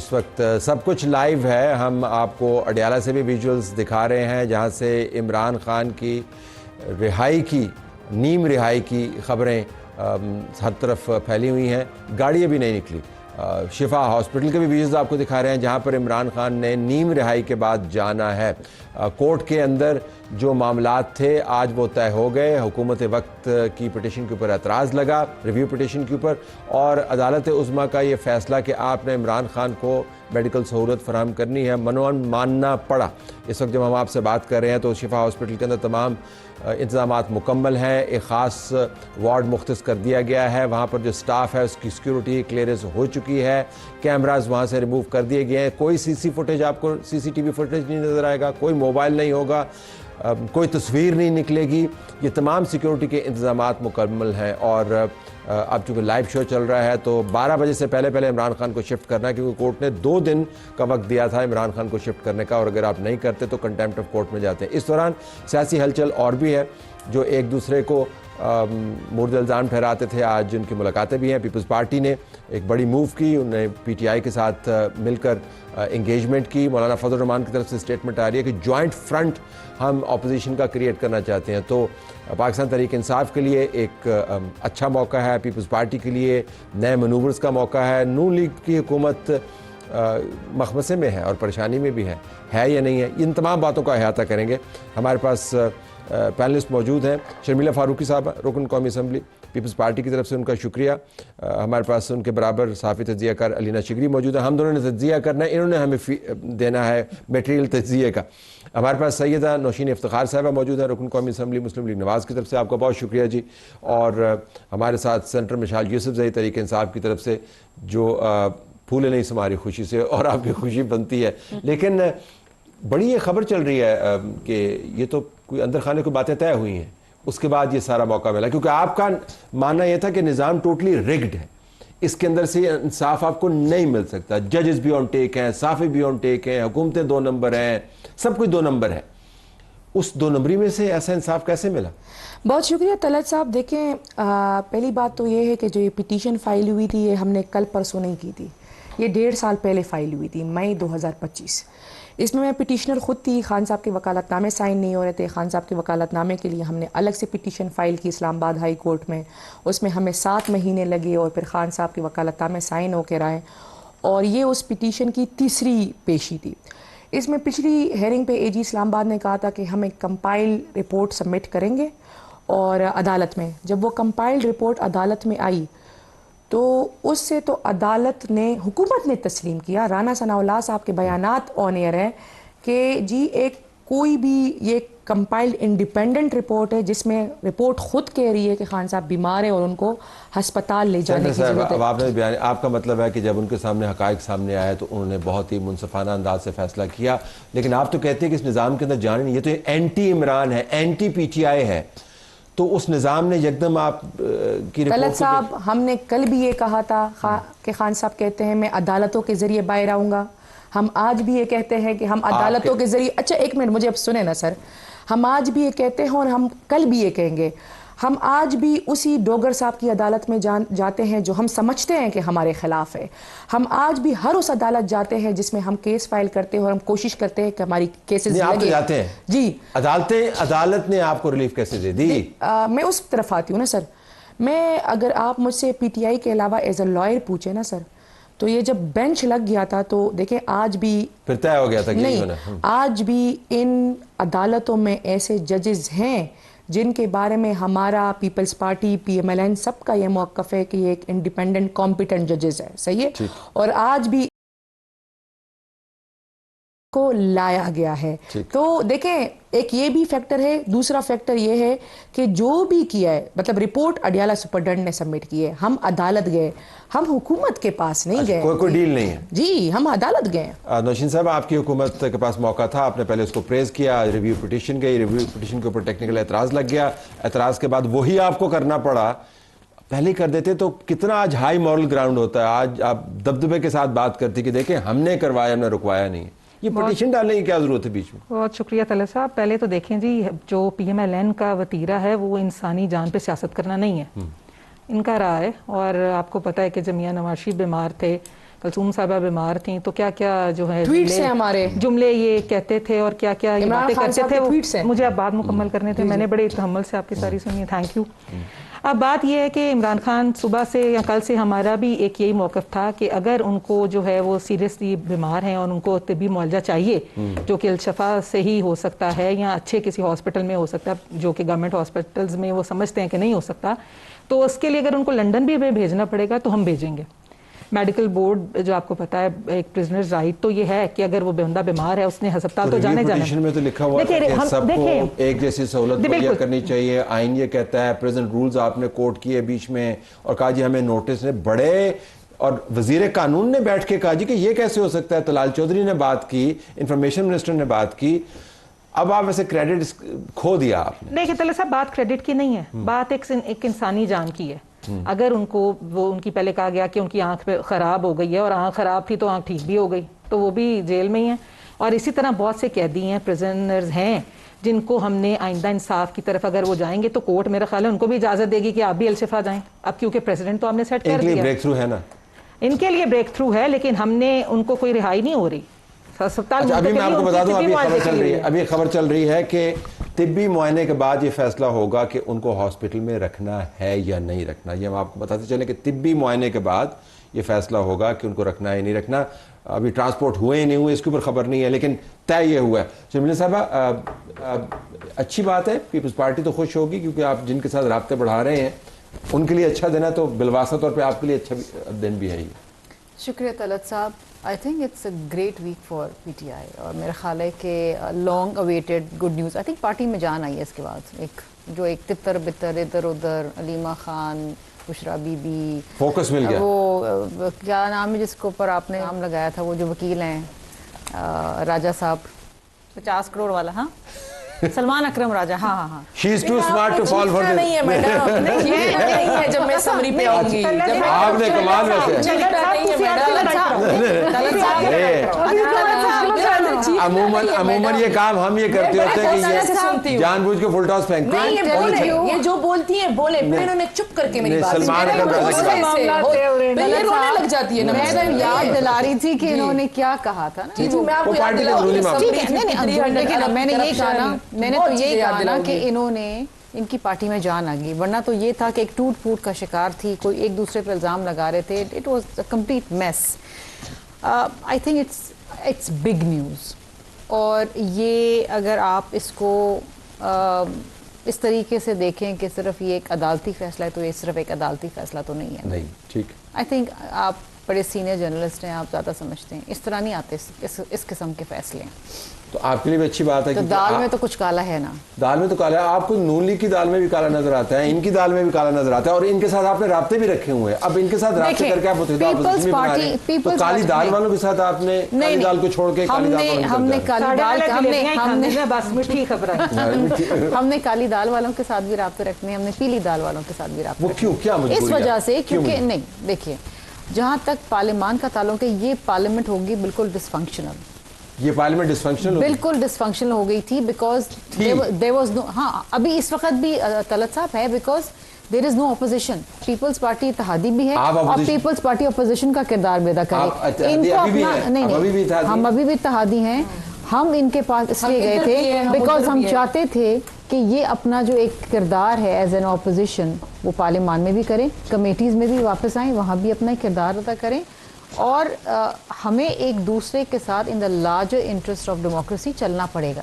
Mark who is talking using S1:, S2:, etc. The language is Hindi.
S1: इस वक्त सब कुछ लाइव है। हम आपको अडियाला से भी विजुअल्स दिखा रहे हैं जहां से इमरान खान की रिहाई की, नीम रिहाई की खबरें हर तरफ फैली हुई हैं। गाड़ी अभी नहीं निकली। शिफा हॉस्पिटल के भी विजुअल्स आपको दिखा रहे हैं जहां पर इमरान खान ने नीम रिहाई के बाद जाना है। कोर्ट के अंदर जो मामलात थे आज वो तय हो गए। हुकूमत वक्त की पिटीशन के ऊपर एतराज़ लगा, रिव्यू पिटीशन के ऊपर, और अदालत उज़्मा का ये फ़ैसला कि आपने इमरान खान को मेडिकल सहूलत फराहम करनी है मनोन मानना पड़ा। इस वक्त जब हम आपसे बात कर रहे हैं तो शिफा हॉस्पिटल के अंदर तमाम इंतज़ामात मुकम्मल हैं। एक ख़ास वार्ड मुख्तस कर दिया गया है। वहाँ पर जो स्टाफ है उसकी सिक्योरिटी क्लियरेंस हो चुकी है। कैमराज वहाँ से रिमूव कर दिए गए हैं। कोई आपको सीसीटीवी फुटेज नहीं नज़र आएगा, कोई मोबाइल नहीं होगा, कोई तस्वीर नहीं निकलेगी। ये तमाम सिक्योरिटी के इंतज़ामात मुकम्मल हैं। और अब चूँकि लाइव शो चल रहा है तो 12 बजे से पहले इमरान खान को शिफ्ट करना है, क्योंकि कोर्ट ने 2 दिन का वक्त दिया था इमरान खान को शिफ्ट करने का, और अगर आप नहीं करते तो कंटेम्प्ट ऑफ कोर्ट में जाते हैं। इस दौरान सियासी हलचल और भी है, जो एक दूसरे को मुर्द इल्ज़ाम ठहराते थे। आज उनकी मुलाकातें भी हैं। पीपल्स पार्टी ने एक बड़ी मूव की, उन्होंने PTI के साथ मिलकर इंगेजमेंट की। मौलाना फजल रहमान की तरफ से स्टेटमेंट आ रही है कि जॉइंट फ्रंट हम अपोजिशन का क्रिएट करना चाहते हैं। तो पाकिस्तान तहरीक इंसाफ के लिए एक अच्छा मौका है, पीपल्स पार्टी के लिए नए मनूवर्स का मौका है। नून लीग की हुकूमत मखमसे में है और परेशानी में भी है या नहीं है, इन तमाम बातों का अहाता करेंगे। हमारे पास पैनलिस्ट मौजूद हैं। शर्मिला फारूकी साहब, रुकन कौमी असम्बली, पीपल्स पार्टी की तरफ से उनका शुक्रिया। हमारे पास उनके बराबर साफ़ी तज्ज़ियाकार अलीना शिगरी मौजूद है। हम दोनों ने तज्ज़िया करना है, इन्होंने हमें देना है मटेरियल तज्ज़िये का। हमारे पास सैयदा नौशीन इफ्तिखार साहबा मौजूद हैं, रुकन कौमी असम्बली मुस्लिम लीग नवाज़ की तरफ से, आपका बहुत शुक्रिया जी। और हमारे साथ सेंटर मिशाल यूसुफजई तहरीक इंसाफ की तरफ से, जो फूले नहीं समारी खुशी से और आपकी खुशी बनती है। लेकिन बड़ी ये खबर चल रही है कि ये तो कोई अंदर खाने की बातें तय हुई हैं, उसके बाद ये सारा मौका मिला, क्योंकि आपका मानना यह था कि निज़ाम टोटली रिग्ड है, इसके अंदर से इंसाफ आपको नहीं मिल सकता। जजेस भी ऑन टेक हैं, साफ़ी भी ऑन टेक हैं, हुकूमतें 2 नंबर हैं, सब कुछ 2 नंबर है। उस 2 नंबरी में से ऐसा इंसाफ कैसे मिला?
S2: बहुत शुक्रिया तलत साहब। देखें, पहली बात तो ये है कि जो ये पिटीशन फाइल हुई थी ये हमने कल परसों नहीं की थी, ये 1.5 साल पहले फाइल हुई थी, मई 2025। इसमें मैं पिटीशनर ख़ुद थी। खान साहब के वकालतनामे साइन नहीं हो रहे थे। खान साहब के वकालतनामे के लिए हमने अलग से पिटीशन फ़ाइल की इस्लामाबाद हाई कोर्ट में, उसमें हमें 7 महीने लगे और फिर खान साहब के वकालतनामे साइन होकर आए, और ये उस पिटीशन की तीसरी पेशी थी। इसमें पिछली हेयरिंग पे AG इस्लामाबाद ने कहा था कि हम एक कंपाइल रिपोर्ट सबमिट करेंगे, और अदालत में जब वो कंपाइल्ड रिपोर्ट अदालत में आई तो उससे तो अदालत ने, हुकूमत ने तस्लीम किया। राना सनाउल्लाह साहब के बयानात ऑन एयर है कि जी एक कोई भी ये कंपाइल्ड इंडिपेंडेंट रिपोर्ट है जिसमें रिपोर्ट खुद कह रही है कि खान साहब बीमार है और उनको हस्पताल ले जाने की ज़रूरत है।
S1: आपने बयान, आपका मतलब है कि जब उनके सामने हकायक सामने आया तो उन्होंने बहुत ही मुनसफाना अंदाज से फैसला किया, लेकिन आप तो कहते हैं कि इस निज़ाम के अंदर जाने नहीं, ये तो एंटी इमरान है, एंटी PTI है, तो उस निज़ाम ने यकदम आप की
S2: तलत साहब, हमने कल भी ये कहा था कि खान साहब कहते हैं मैं अदालतों के ज़रिए बाहर आऊँगा। हम आज भी ये कहते हैं कि हम अदालतों के ज़रिए, अच्छा एक मिनट मुझे अब सुने ना सर, हम आज भी ये कहते हैं और हम कल भी ये कहेंगे। हम आज भी उसी डोगर साहब की अदालत में जाते हैं जो हम समझते हैं कि हमारे खिलाफ है। हम आज भी हर उस अदालत जाते हैं जिसमें हम केस फाइल करते हैं और हम कोशिश करते हैं कि हमारी केसेस
S1: लगे। जाते हैं
S2: जी।
S1: अदालत ने आपको रिलीफ कैसे दे दी?
S2: मैं उस तरफ आती हूँ ना सर। मैं, अगर आप मुझसे PTI के अलावा एज अ लॉयर पूछे ना सर, तो ये जब बेंच लग गया था तो देखें आज भी
S1: फिर तय हो गया था कि
S2: नहीं, आज भी इन अदालतों में ऐसे जजेस हैं जिनके बारे में हमारा पीपल्स पार्टी, PMLN सबका ये मौक़िफ़ है कि ये एक इंडिपेंडेंट कॉम्पिटेंट जजेस है, सही है, और आज भी को लाया गया है। तो देखें, एक ये भी फैक्टर है। दूसरा फैक्टर ये है कि जो भी किया है, मतलब रिपोर्ट अडियाला सुपरडेंट ने सबमिट की है, हम अदालत गए, हम हुकूमत के पास नहीं गए।
S1: कोई डील नहीं है
S2: जी, हम अदालत गए।
S1: नौशीन साहब, आपकी हुकूमत के पास मौका था, आपने पहले उसको प्रेज किया, रिव्यू पिटीशन गई, रिव्यू पिटीशन के ऊपर टेक्निकल एतराज़ लग गया, एतराज़ के बाद वही आपको करना पड़ा। पहले कर देते तो कितना आज हाई मॉरल ग्राउंड होता है। आज आप दबदबे के साथ बात करती कि देखें हमने करवाया, हमने रुकवाया नहीं। ये पिटीशन डालने की क्या जरूरत है बीच में?
S3: बहुत शुक्रिया तलत साहब। पहले तो देखें जी, जो PMLN का वतीरा है वो इंसानी जान पे सियासत करना नहीं है, इनका रहा है। और आपको पता है कि जमिया नवाज शरीफ बीमार थे, कलसूम साहबा बीमार थी तो क्या क्या जो है
S2: ट्वीट्स हैं हमारे,
S3: जुमले ये कहते थे और क्या क्या ये
S2: इमरान
S3: बातें
S2: खान
S3: करते
S2: साहब
S3: थे,
S2: के ट्वीट्स हैं।
S3: मुझे अब बात मुकम्मल करने थे, मैंने बड़े तहम्मुल से आपकी सारी सुनी, थैंक यू। अब बात यह है कि इमरान खान सुबह से या कल से हमारा भी एक यही मौक़िफ़ था कि अगर उनको जो है वो सीरियसली बीमार हैं और उनको तिब्बी मुआवजा चाहिए जो कि अल-शफा से ही हो सकता है या अच्छे किसी हॉस्पिटल में हो सकता है जो कि गवर्नमेंट हॉस्पिटल्स में वो समझते हैं कि नहीं हो सकता, तो उसके लिए अगर उनको लंदन भी भेजना पड़ेगा तो हम भेजेंगे। मेडिकल बोर्ड जो आपको पता है एक प्रिजनर्स राइट तो ये है कि अगर वो बंदा बीमार है उसने अस्पताल तो जाने जाना
S1: में तो लिखा हुआ है कि सबको एक जैसी सहूलत मुहैया करनी चाहिए। आइन ये कहता है, प्रेजेंट रूल्स आपने कोट किए बीच में और कहा जी हमें नोटिस ने बड़े, और वजीर कानून ने बैठ के कहा जी कि ये कैसे हो सकता है। तलाल चौधरी ने बात की, इंफॉर्मेशन मिनिस्टर ने बात की, अब आप वैसे क्रेडिट खो दिया आपने।
S3: देखिए तले साहब बात क्रेडिट की नहीं है, बात एक इंसानी जान की है। अगर उनको वो उनकी पहले कहा गया कि उनकी आंख खराब हो गई है और आंख खराब थी तो आंख ठीक भी हो गई तो वो भी जेल में ही है, और इसी तरह बहुत से कैदी हैं, प्रिजनर्स हैं जिनको हमने आइंदा इंसाफ की तरफ अगर वो जाएंगे तो कोर्ट मेरा ख्याल है उनको भी इजाजत देगी कि आप भी अल-शिफा जाएं। अब क्योंकि प्रेसिडेंट तो हमने सेट कर दिया,
S1: ब्रेक थ्रू है ना,
S3: इनके लिए ब्रेक थ्रू है, लेकिन हमने उनको कोई रिहाई नहीं हो रही।
S1: अभी मैं आपको बता दूं, अभी खबर चल रही है कि तिब्बी मुआयने के बाद ये फैसला होगा कि उनको हॉस्पिटल में रखना है या नहीं रखना। ये हम आपको बताते चलें कि तिब्बी मुआयने के बाद ये फैसला होगा कि उनको रखना है नहीं रखना। अभी ट्रांसपोर्ट हुए ही नहीं हुए इसके ऊपर खबर नहीं है, लेकिन तय ये हुआ है। शर्मिला साहबा, अच्छी बात है, पीपल्स पार्टी तो खुश होगी क्योंकि आप जिनके साथ राब्ते बढ़ा रहे हैं उनके लिए अच्छा दिन है, तो बिलवासा तौर पर आपके लिए अच्छा दिन भी है ये।
S4: शुक्रिया तलत साहब। I think it's a great week for PTI और मेरा ख्याल है कि long awaited good news, I think party में जान आई है इसके बाद। एक तितर बितर इधर उधर, अलीमा खान, बुशरा बीबी,
S1: फोकस मिल गया।
S4: वो क्या नाम है जिसके ऊपर आपने नाम लगाया था, वो जो वकील हैं राजा साहब, 50 करोड़ वाला, हाँ सलमान अकरम राजा, हाँ हाँ हाँ।
S1: She is too smart to fall for this.
S2: नहीं है मैडम, नहीं है जब मैं समरी पे आऊंगी।
S1: आपने कमाल वैसे अमूमन ये काम हम ये करते होते हैं कि ये जानबूझ के फुल टॉस फेंकते हैं।
S2: ये जो बोलती हैं बोले, फिर इन्होंने चुप करके मेरी बात
S1: सलमान
S2: ये रोने लग जाती है ना।
S4: मैं याद दिला रही थी कि इन्होंने क्या कहा था ना।
S2: मैं आपको याद दिलाऊंगी।
S4: मैंने ये कहा ना, मैंने तो ये कहा ना कि इन्होंने इनकी पार्टी में जान आ गई, वरना तो ये था कि एक टूट फूट का शिकार थी, कोई एक दूसरे पर इल्ज़ाम लगा रहे थे। It was a complete mess. I think it's big news, और ये अगर आप इसको इस तरीके से देखें कि सिर्फ ये एक अदालती फैसला है, तो ये सिर्फ एक अदालती फैसला तो नहीं है।
S1: नहीं, ठीक।
S4: आई थिंक आप बड़े सीनियर जर्नलिस्ट हैं, आप ज़्यादा समझते हैं, इस तरह नहीं आते इस किस्म के फैसले।
S1: तो आपके लिए भी अच्छी बात है
S4: तो दाल में तो कुछ काला है ना,
S1: दाल में तो काला है। आपको नून लीग की दाल में भी काला नजर आता है, इनकी दाल में भी काला नजर आता है, और इनके साथ आपने राब्ते भी रखे हुए हैं। अब इनके साथ राब्ते करके आप तो काली दाल वालों के साथ आपने काली दाल को छोड़ के
S4: हमने काली दाल हमने काली दाल वालों के साथ भी राब्ते रखने हैं, हमने पीली दाल वालों के साथ भी राब्ते।
S1: वो क्यों, क्या
S4: इस वजह से क्योंकि नहीं, देखिए जहां तक पार्लियामान का ताल्लुक है, ये पार्लियामेंट होगी बिल्कुल डिसफंक्शनल।
S1: ये पार्लियामेंट डिसफंक्शनल,
S4: बिल्कुल डिसफंक्शनल हो गई थी, बिकॉज देयर वाज नो, हाँ अभी इस वक्त भी तलत साहब है, because there is no opposition. People's Party इत्तेहादी भी है और पीपल्स पार्टी अपोजिशन का किरदार भी अदा करे। इनको अपना नहीं, हम अभी भी इत्तेहादी हैं। हम इनके पास इसलिए गए थे बिकॉज हम चाहते थे कि ये अपना जो एक किरदार है एज एन ऑपोजिशन, वो पार्लियामान में भी करें, कमेटीज़ में भी वापस आएँ, वहाँ भी अपना किरदार अदा करें, और हमें एक दूसरे के साथ in the larger interest of democracy चलना पड़ेगा।